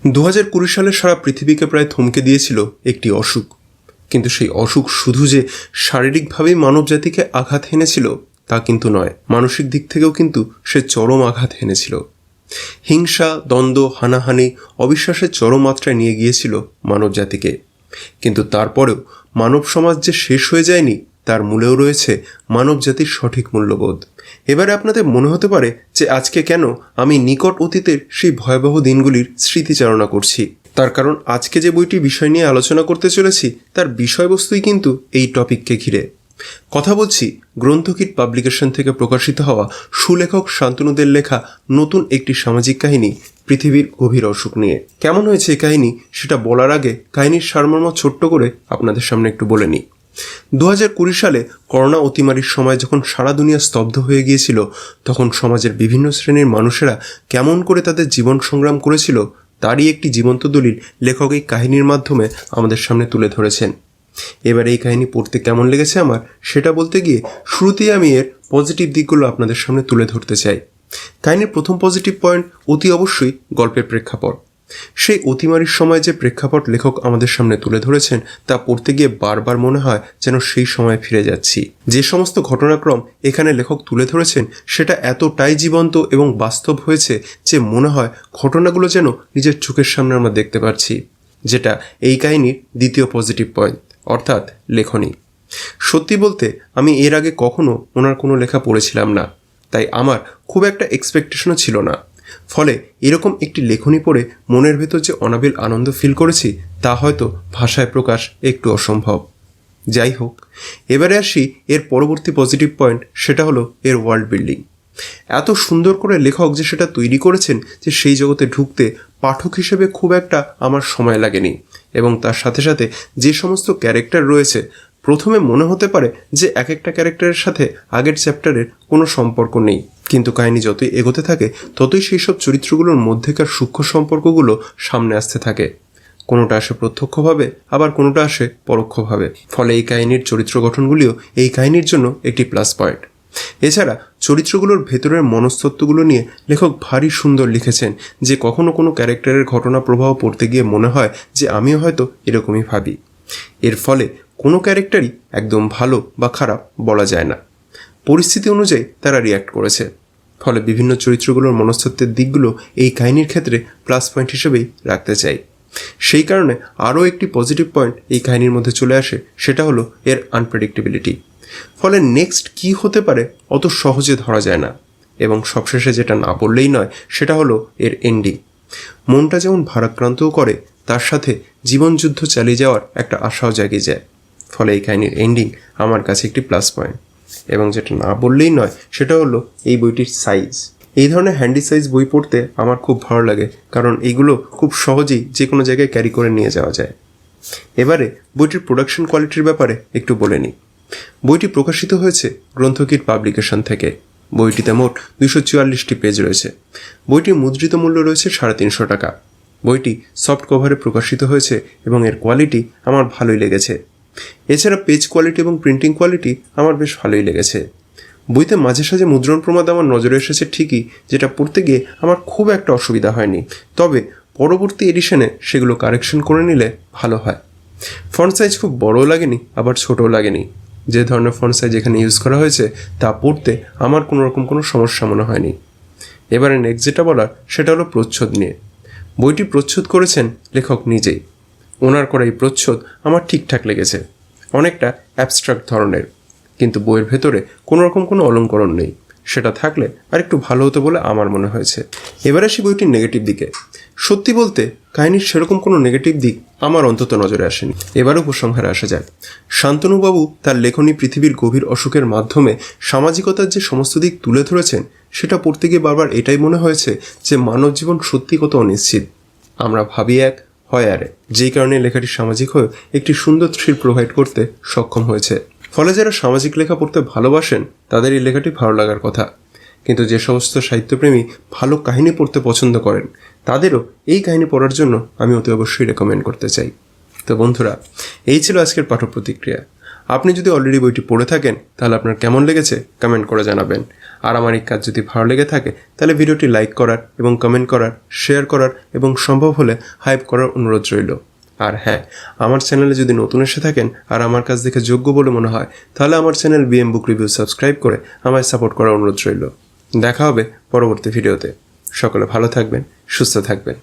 2020 সালে সারা পৃথিবীকে প্রায় থমকে দিয়েছিল একটি অসুখ, কিন্তু সেই অসুখ শুধু যে শারীরিকভাবেই মানবজাতিকে আঘাত হেনেছিল তা কিন্তু নয়, মানসিক দিক থেকেও কিন্তু সে চরম আঘাত হেনেছিল। হিংসা, দ্বন্দ্ব, হানাহানি, অবিশ্বাসের চরম মাত্রায় নিয়ে গিয়েছিল মানবজাতিকে। কিন্তু তারপরেও মানব সমাজ যে শেষ হয়ে যায়নি, তার মূলেও রয়েছে মানবজাতির সঠিক মূল্যবোধ। এবারে আপনাদের মনে হতে পারে যে আজকে কেন আমি নিকট অতীতের সেই ভয়াবহ দিনগুলির স্মৃতিচারণা করছি। তার কারণ আজকে যে বইটির বিষয় নিয়ে আলোচনা করতে চলেছি তার বিষয়বস্তুই কিন্তু এই টপিককে ঘিরে। কথা বলছি গ্রন্থকীট পাবলিকেশন থেকে প্রকাশিত হওয়া সুলেখক শান্তনুদের লেখা নতুন একটি সামাজিক কাহিনী পৃথিবীর গভীর অসুখ নিয়ে। কেমন হয়েছে এই কাহিনী সেটা বলার আগে কাহিনীর সারমর্ম ছোট্ট করে আপনাদের সামনে একটু বলে নিই। 2020 সালে করোনা অতিমারির সময় যখন সারা দুনিয়া স্তব্ধ হয়ে গিয়েছিল, তখন সমাজের বিভিন্ন শ্রেণীর মানুষেরা কেমন করে তাদের জীবন সংগ্রাম করেছিল তারই একটি জীবন্ত দলিল লেখক এই কাহিনীর মাধ্যমে আমাদের সামনে তুলে ধরেছেন। এবার এই কাহিনী পড়তে কেমন লেগেছে আমার সেটা বলতে গিয়ে শুরুতেই আমি এর পজিটিভ দিকগুলো আপনাদের সামনে তুলে ধরতে চাই। কাহিনীর প্রথম পজিটিভ পয়েন্ট অতি অবশ্যই গল্পের প্রেক্ষাপট। সেই অতিমারির সময় যে প্রেক্ষাপট লেখক আমাদের সামনে তুলে ধরেছেন তা পড়তে গিয়ে বারবার মনে হয় যেন সেই সময় ফিরে যাচ্ছি। যে সমস্ত ঘটনাক্রম এখানে লেখক তুলে ধরেছেন সেটা এতটাই জীবন্ত এবং বাস্তব হয়েছে যে মনে হয় ঘটনাগুলো যেন নিজের চোখের সামনে আমরা দেখতে পাচ্ছি, যেটা এই কাহিনীর দ্বিতীয় পজিটিভ পয়েন্ট, অর্থাৎ লেখনী। সত্যি বলতে আমি এর আগে কখনো ওনার কোনো লেখা পড়েছিলাম না, তাই আমার খুব একটা এক্সপেকটেশনও ছিল না। ফলে এরকম একটি লেখনী পড়ে মনের ভেতর যে অনাবিল আনন্দ ফিল করেছি তা হয়তো ভাষায় প্রকাশ একটু অসম্ভব। যাই হোক, এবারে আসি এর পরবর্তী পজিটিভ পয়েন্ট, সেটা হলো এর ওয়ার্ল্ড বিল্ডিং। এত সুন্দর করে লেখক যে সেটা তৈরি করেছেন যে সেই জগতে ঢুকতে পাঠক হিসেবে খুব একটা আমার সময় লাগেনি, এবং তার সাথে সাথে যে সমস্ত ক্যারেক্টার রয়েছে প্রথমে মনে হতে পারে যে এক একটা ক্যারেক্টারের সাথে আগের চ্যাপ্টারের কোনো সম্পর্ক নেই, কিন্তু কাহিনী যতই এগোতে থাকে ততই সেই সব চরিত্রগুলোর মধ্যেকার সূক্ষ্ম সম্পর্কগুলো সামনে আসতে থাকে। কোনোটা আসে প্রত্যক্ষভাবে, আবার কোনোটা আসে পরোক্ষভাবে। ফলে এই কাহিনীর চরিত্র গঠনগুলিও এই কাহিনীর জন্য একটি প্লাস পয়েন্ট। এছাড়া চরিত্রগুলোর ভেতরের মনস্তত্ত্বগুলো নিয়ে লেখক ভারী সুন্দর লিখেছেন, যে কখনো কোনো ক্যারেক্টারের ঘটনা প্রবাহ পড়তে গিয়ে মনে হয় যে আমিও হয়তো এরকমই ভাবি। এর ফলে কোনো ক্যারেক্টারই একদম ভালো বা খারাপ বলা যায় না, পরিস্থিতি অনুযায়ী তারা রিয়্যাক্ট করেছে। ফলে বিভিন্ন চরিত্রগুলোর মনস্তত্ত্বের দিকগুলো এই কাহিনীর ক্ষেত্রে প্লাস পয়েন্ট হিসেবেই রাখতে চাই। সেই কারণে আরও একটি পজিটিভ পয়েন্ট এই কাহিনীর মধ্যে চলে আসে, সেটা হলো এর আনপ্রেডিক্টেবিলিটি। ফলে নেক্সট কি হতে পারে অত সহজে ধরা যায় না, এবং সবশেষে যেটা না বললেই নয় সেটা হলো এর এন্ডিং। মনটা যেমন ভারাক্রান্তও করে, তার সাথে জীবনযুদ্ধ চালিয়ে যাওয়ার একটা আশাও জাগিয়ে যায়। ফলে এই কাহিনীর এন্ডিং আমার কাছে একটি প্লাস পয়েন্ট। এবং যেটা না বললেই নয় সেটা হলো এই বইটির সাইজ। এই ধরনের হ্যান্ডি সাইজ বই পড়তে আমার খুব ভালো লাগে, কারণ এইগুলো খুব সহজেই যে কোনো জায়গায় ক্যারি করে নিয়ে যাওয়া যায়। এবারে বইটির প্রোডাকশন কোয়ালিটির ব্যাপারে একটু বলে নিই। বইটি প্রকাশিত হয়েছে গ্রন্থকীট পাবলিকেশন থেকে। বইটিতে মোট 244টি পেজ রয়েছে। বইটির মুদ্রিত মূল্য রয়েছে 350 টাকা। বইটি সফট কভারে প্রকাশিত হয়েছে এবং এর কোয়ালিটি আমার ভালোই লেগেছে। এছাড়া পেজ কোয়ালিটি এবং প্রিন্টিং কোয়ালিটি আমার বেশ ভালোই লেগেছে। বইতে মাঝে সাঝে মুদ্রণ প্রমাদ আমার নজরে এসেছে ঠিকই, যেটা পড়তে গিয়ে আমার খুব একটা অসুবিধা হয়নি, তবে পরবর্তী এডিশনে সেগুলো কারেকশন করে নিলে ভালো হয়। ফন্ট সাইজ খুব বড়ও লাগেনি, আবার ছোটও লাগেনি। যে ধরনের ফন্ট সাইজ এখানে ইউজ করা হয়েছে তা পড়তে আমার কোনো সমস্যা মনে হয়নি। এবারে নেক্সট যেটা বলার সেটা হলো প্রচ্ছদ নিয়ে। বইটি প্রচ্ছদ করেছেন লেখক নিজেই। ওনার করা এই প্রচ্ছদ আমার ঠিকঠাক লেগেছে, অনেকটা অ্যাবস্ট্রাক্ট ধরনের, কিন্তু বইয়ের ভেতরে কোনো অলঙ্করণ নেই। সেটা থাকলে আর একটু ভালো হতো বলে আমার মনে হয়েছে। এবার আসি বইটির নেগেটিভ দিকে। সত্যি বলতে কাহিনীর সেরকম কোনো নেগেটিভ দিক আমার অন্তত নজরে আসেনি। এবার উপসংহারে আসা যায়। শান্তনুবাবু তার লেখনী পৃথিবীর গভীর অসুখের মাধ্যমে সামাজিকতার যে সমস্ত দিক তুলে ধরেছেন সেটা পড়তে গিয়ে বারবার এটাই মনে হয়েছে যে মানব জীবন সত্যি কত অনিশ্চিত। আমরা ভাবি এক, হয় আরে, যেই কারণে লেখাটি সামাজিক হয়ে একটি সুন্দর থ্রিল প্রোভাইড করতে সক্ষম হয়েছে। ফলে যারা সামাজিক লেখা পড়তে ভালোবাসেন তাদের এই লেখাটি ভালো লাগার কথা, কিন্তু যে সমস্ত সাহিত্যপ্রেমী ভালো কাহিনী পড়তে পছন্দ করেন তাদেরও এই কাহিনী পড়ার জন্য আমি অতি অবশ্যই রেকমেন্ড করতে চাই। তো বন্ধুরা, এই ছিল আজকের পাঠ্য প্রতিক্রিয়া। আপনি যদি অলরেডি বইটি পড়ে থাকেন তাহলে আপনার কেমন লেগেছে কমেন্ট করে জানাবেন। আর আমার এই কাজ যদি ভালো লেগে থাকে তাহলে ভিডিওটি লাইক করার এবং কমেন্ট করার, শেয়ার করার এবং সম্ভব হলে হাইপ করার অনুরোধ রইল। আর হ্যাঁ, আমার চ্যানেলে যদি নতুন এসে থাকেন আর আমার কাজ দেখে যোগ্য বলে মনে হয় তাহলে আমার চ্যানেল বিএম বুক রিভিউ সাবস্ক্রাইব করে আমায় সাপোর্ট করার অনুরোধ রইল। দেখা হবে পরবর্তী ভিডিওতে। সকলে ভালো থাকবেন, সুস্থ থাকবেন।